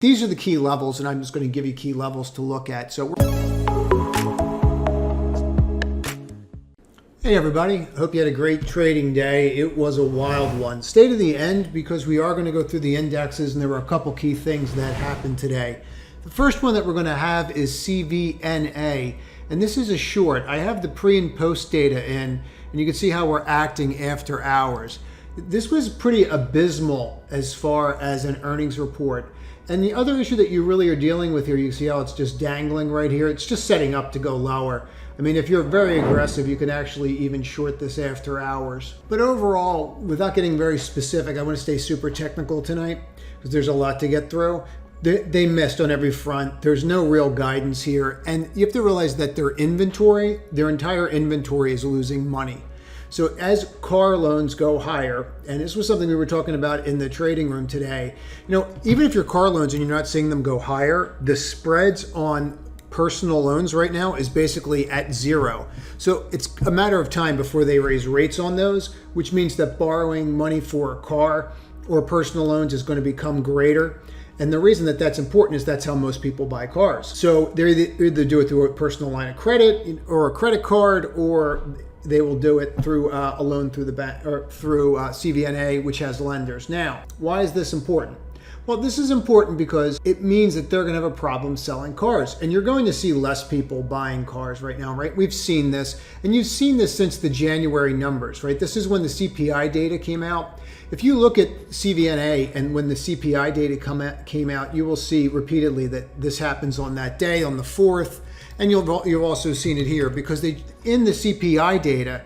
These are the key levels, and I'm just going to give you key levels to look at. So, hey everybody, hope you had a great trading day. It was a wild one. Stay to the end because we are going to go through the indexes, and there were a couple key things that happened today. The first one that we're going to have is CVNA, and this is a short. I have the pre and post data in, and you can see how we're acting after hours. This was pretty abysmal as far as an earnings report. And the other issue that you really are dealing with here, you see how it's just dangling right here. It's just setting up to go lower. I mean, if you're very aggressive, you can actually even short this after hours. But overall, without getting very specific, I want to stay super technical tonight because there's a lot to get through. They missed on every front. There's no real guidance here. And you have to realize that their inventory, their entire inventory is losing money. So as car loans go higher, and this was something we were talking about in the trading room today, even if your car loans and you're not seeing them go higher, the spreads on personal loans right now is basically at zero. So it's a matter of time before they raise rates on those, which means that borrowing money for a car or personal loans is going to become greater. And the reason that that's important is that's how most people buy cars. So they either do it through a personal line of credit or a credit card, or they will do it through a loan through the bank or through CVNA, which has lenders. Now, why is this important? Well, this is important because it means that they're going to have a problem selling cars, and you're going to see less people buying cars right now, right? We've seen this, and you've seen this since the January numbers, right? This is when the CPI data came out. If you look at CVNA and when the CPI data came out, you will see repeatedly that this happens on that day, on the 4th. And you've also seen it here because in the CPI data,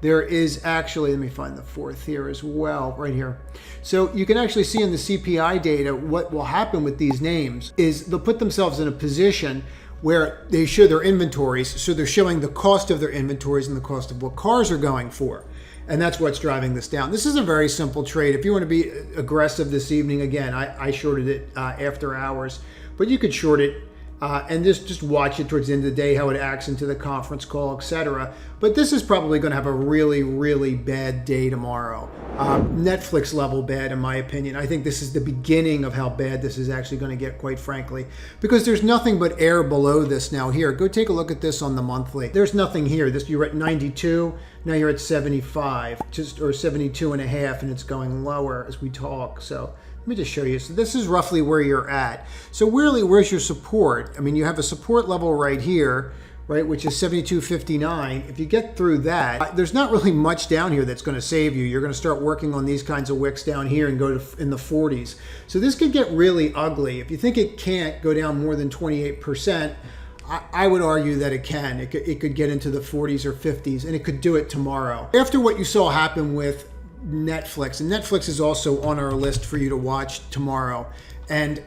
there is actually, let me find the 4th here as well, right here. So you can actually see in the CPI data what will happen with these names is they'll put themselves in a position where they show their inventories. So they're showing the cost of their inventories and the cost of what cars are going for. And that's what's driving this down. This is a very simple trade. If you want to be aggressive this evening, again, I shorted it after hours, but you could short it and just watch it towards the end of the day, how it acts into the conference call, etc. But this is probably going to have a really, really bad day tomorrow. Netflix level bad, in my opinion. I think this is the beginning of how bad this is actually going to get, quite frankly, because there's nothing but air below this now. Here, go take a look at this on the monthly. There's nothing here. You're at 92. Now you're at 75, or 72 and a half, and it's going lower as we talk. So let me just show you. So this is roughly where you're at. So really, where's your support? I mean, you have a support level right here, right, which is 72.59. If you get through that, there's not really much down here that's going to save you. You're going to start working on these kinds of wicks down here and go to in the 40s. So this could get really ugly. If you think it can't go down more than 28%, I would argue that it can. It could get into the 40s or 50s, and it could do it tomorrow. After what you saw happen with Netflix, and Netflix is also on our list for you to watch tomorrow. And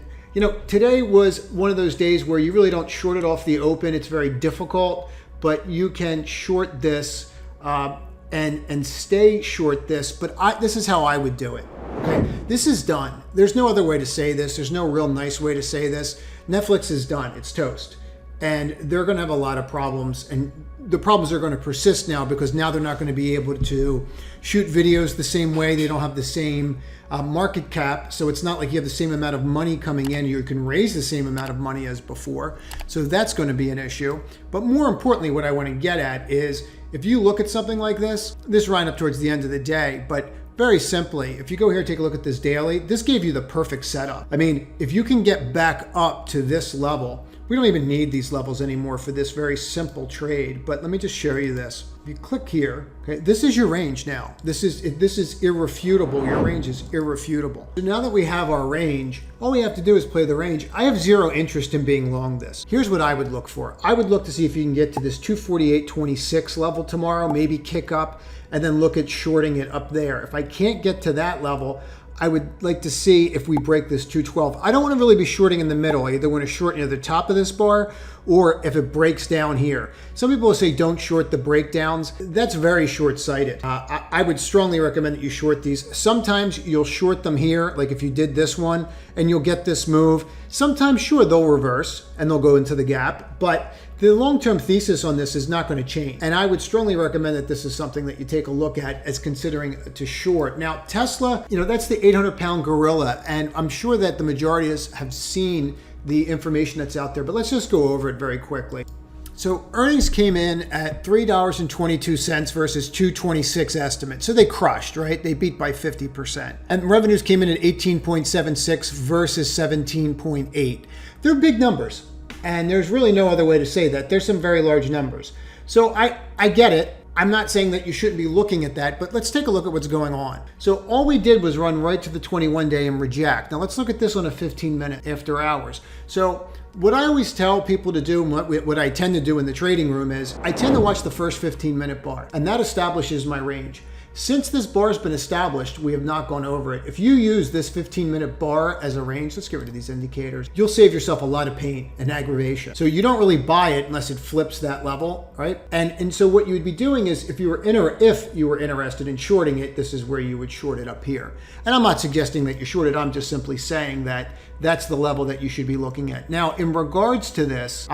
today was one of those days where you really don't short it off the open. It's very difficult, but you can short this and stay short this. But this is how I would do it. Okay, this is done. There's no other way to say this. There's no real nice way to say this. Netflix is done. It's toast. And they're going to have a lot of problems, and the problems are going to persist now because now they're not going to be able to shoot videos the same way. They don't have the same market cap, so it's not like you have the same amount of money coming in. You can raise the same amount of money as before, so that's going to be an issue. But more importantly, what I want to get at is if you look at something like this ran up towards the end of the day, but very simply, if you go here and take a look at this daily, this gave you the perfect setup. I mean, if you can get back up to this level, we don't even need these levels anymore for this very simple trade, but let me just show you this. If you click here, okay, this is your range now. This is irrefutable. Your range is irrefutable. So now that we have our range, all we have to do is play the range. I have zero interest in being long this. Here's what I would look for. I would look to see if you can get to this 248.26 level tomorrow, maybe kick up, and then look at shorting it up there. If I can't get to that level, I would like to see if we break this 212. I don't want to really be shorting in the middle. I either want to short near the top of this bar or if it breaks down here. Some people will say don't short the breakdowns. That's very short-sighted. I would strongly recommend that you short these. Sometimes you'll short them here, like if you did this one, and you'll get this move. Sometimes, sure, they'll reverse and they'll go into the gap, but The long-term thesis on this is not going to change. And I would strongly recommend that this is something that you take a look at as considering to short. Now, Tesla, that's the 800-pound gorilla. And I'm sure that the majority of us have seen the information that's out there, but let's just go over it very quickly. So earnings came in at $3.22 versus $2.26 estimate. So they crushed, right? They beat by 50%. And revenues came in at 18.76 versus 17.8. They're big numbers. And there's really no other way to say that. There's some very large numbers. So I get it. I'm not saying that you shouldn't be looking at that, but let's take a look at what's going on. So all we did was run right to the 21-day and reject. Now let's look at this on a 15-minute after hours. So what I always tell people to do, and what I tend to do in the trading room is, I tend to watch the first 15-minute bar, and that establishes my range. Since this bar has been established, we have not gone over it. If you use this 15-minute bar as a range, let's get rid of these indicators, you'll save yourself a lot of pain and aggravation. So you don't really buy it unless it flips that level, right? And so what you would be doing is, if you were interested in shorting it, this is where you would short it up here. And I'm not suggesting that you short it, I'm just simply saying that that's the level that you should be looking at. Now, in regards to this,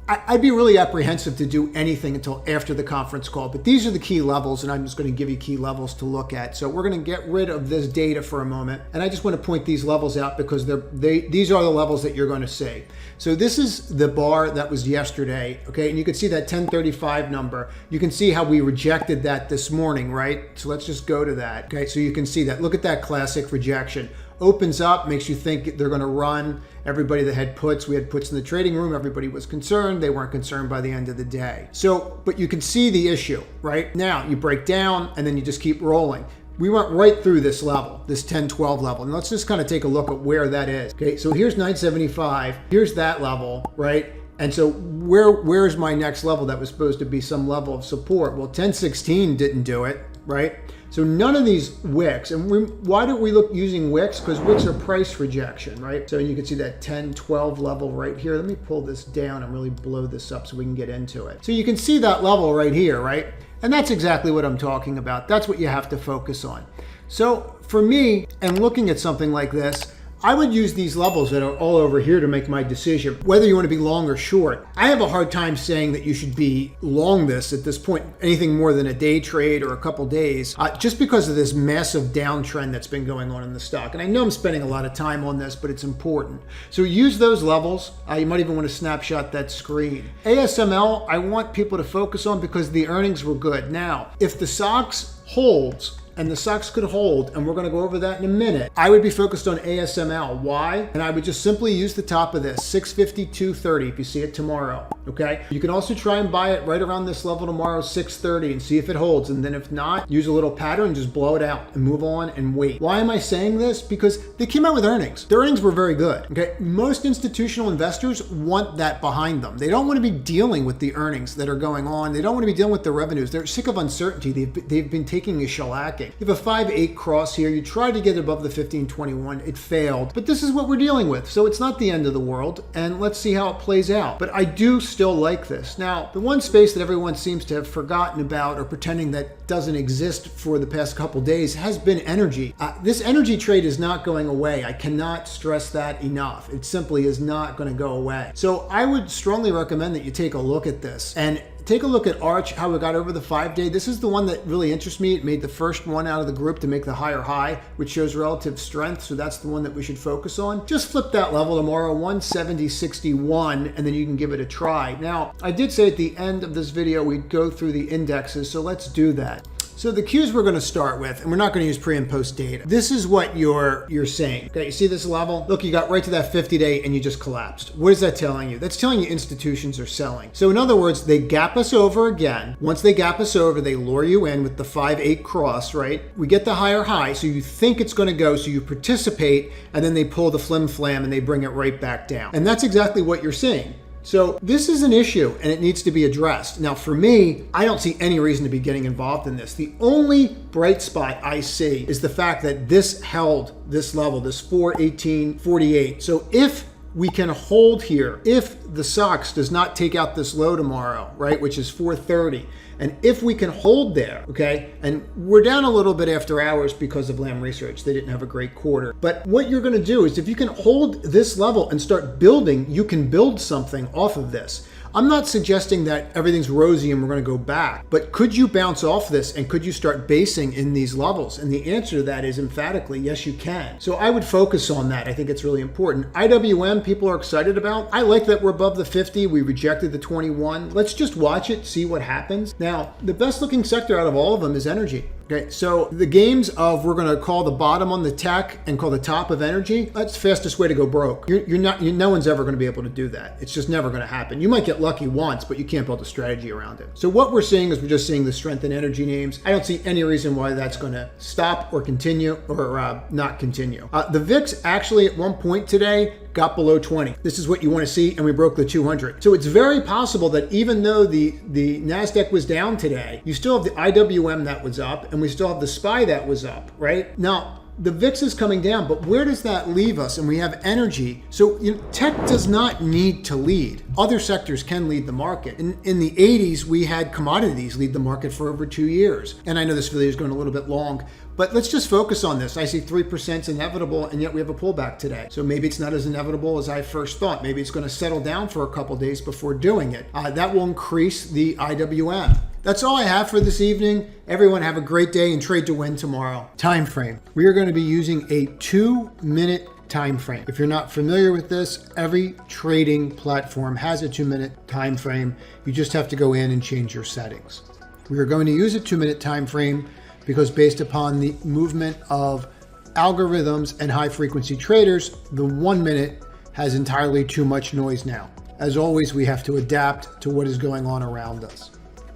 I'd be really apprehensive to do anything until after the conference call, but these are the key levels, and I'm just going to give you key levels to look at. So we're going to get rid of this data for a moment, and I just want to point these levels out because these are the levels that you're going to see. So this is the bar that was yesterday, okay? And you can see that 1035 number. You can see how we rejected that this morning, right? So let's just go to that, okay? So you can see that. Look at that classic rejection. Opens up, makes you think they're going to run. Everybody that had puts, we had puts in the trading room, everybody was concerned. They weren't concerned by the end of the day. So, but you can see the issue, right? Now you break down and then you just keep rolling. We went right through this level, this 10-12 level. And let's just kind of take a look at where that is. Okay, so here's 975, here's that level, right? And so where's my next level that was supposed to be some level of support? Well, 1016 didn't do it, right? So none of these Wicks, and why don't we look using Wicks? Because Wicks are price rejection, right? So you can see that 10-12 level right here. Let me pull this down and really blow this up so we can get into it. So you can see that level right here, right? And that's exactly what I'm talking about. That's what you have to focus on. So for me, and looking at something like this, I would use these levels that are all over here to make my decision, whether you want to be long or short. I have a hard time saying that you should be long this at this point, anything more than a day trade or a couple days, just because of this massive downtrend that's been going on in the stock. And I know I'm spending a lot of time on this, but it's important. So use those levels. You might even want to snapshot that screen. ASML, I want people to focus on because the earnings were good. Now, if the stocks holds, and the stocks could hold, and we're going to go over that in a minute, I would be focused on ASML. Why? And I would just simply use the top of this, 652.30, if you see it tomorrow, okay? You can also try and buy it right around this level tomorrow, 630, and see if it holds. And then if not, use a little pattern, just blow it out and move on and wait. Why am I saying this? Because they came out with earnings. Their earnings were very good, okay? Most institutional investors want that behind them. They don't want to be dealing with the earnings that are going on. They don't want to be dealing with the revenues. They're sick of uncertainty. They've been taking a shellacking. You have a 5-8 cross here. You tried to get above the 1521. It failed. But this is what we're dealing with. So it's not the end of the world. And let's see how it plays out. But I do still like this. Now, the one space that everyone seems to have forgotten about or pretending that doesn't exist for the past couple days has been energy. This energy trade is not going away. I cannot stress that enough. It simply is not going to go away. So I would strongly recommend that you take a look at this. And take a look at Arch, how it got over the 5-day. This is the one that really interests me. It made the first one out of the group to make the higher high, which shows relative strength. So that's the one that we should focus on. Just flip that level tomorrow, 170.61, and then you can give it a try. Now, I did say at the end of this video, we'd go through the indexes. So let's do that. So the cues we're going to start with, and we're not going to use pre and post data. This is what you're saying. Okay, you see this level? Look, you got right to that 50-day and you just collapsed. What is that telling you? That's telling you institutions are selling. So in other words, they gap us over again. Once they gap us over, they lure you in with the 5-8 cross, right? We get the higher high, so you think it's going to go, so you participate, and then they pull the flim flam and they bring it right back down. And that's exactly what you're seeing. So this is an issue and it needs to be addressed. Now for me, I don't see any reason to be getting involved in this. The only bright spot I see is the fact that this held this level, this 418.48. So if we can hold here, if the SOX does not take out this low tomorrow, right, which is 430, and if we can hold there, okay, and we're down a little bit after hours because of Lam Research. They didn't have a great quarter. But what you're going to do is if you can hold this level and start building, you can build something off of this. I'm not suggesting that everything's rosy and we're going to go back, but could you bounce off this and could you start basing in these levels? And the answer to that is emphatically, yes, you can. So I would focus on that. I think it's really important. IWM, people are excited about. I like that we're above the 50. We rejected the 21. Let's just watch it, see what happens. Now, the best looking sector out of all of them is energy. Okay, so the games of we're going to call the bottom on the tech and call the top of energy, that's the fastest way to go broke. No one's ever going to be able to do that. It's just never going to happen. You might get lucky once, but you can't build a strategy around it. So what we're seeing is we're just seeing the strength in energy names. I don't see any reason why that's going to stop or continue or not continue. The VIX actually at one point today got below 20. This is what you want to see, and we broke the 200. So it's very possible that even though the NASDAQ was down today, you still have the IWM that was up, and we still have the SPY that was up, right? Now, the VIX is coming down, but where does that leave us? And we have energy. So tech does not need to lead. Other sectors can lead the market. In the 80s, we had commodities lead the market for over 2 years. And I know this video is going a little bit long, but let's just focus on this. I see 3% is inevitable, and yet we have a pullback today. So maybe it's not as inevitable as I first thought. Maybe it's going to settle down for a couple days before doing it. That will increase the IWM. That's all I have for this evening. Everyone have a great day and trade to win tomorrow. Time frame. We are going to be using a 2-minute time frame. If you're not familiar with this, every trading platform has a 2-minute time frame. You just have to go in and change your settings. We are going to use a 2-minute time frame because based upon the movement of algorithms and high frequency traders, the 1 minute has entirely too much noise now. As always, we have to adapt to what is going on around us.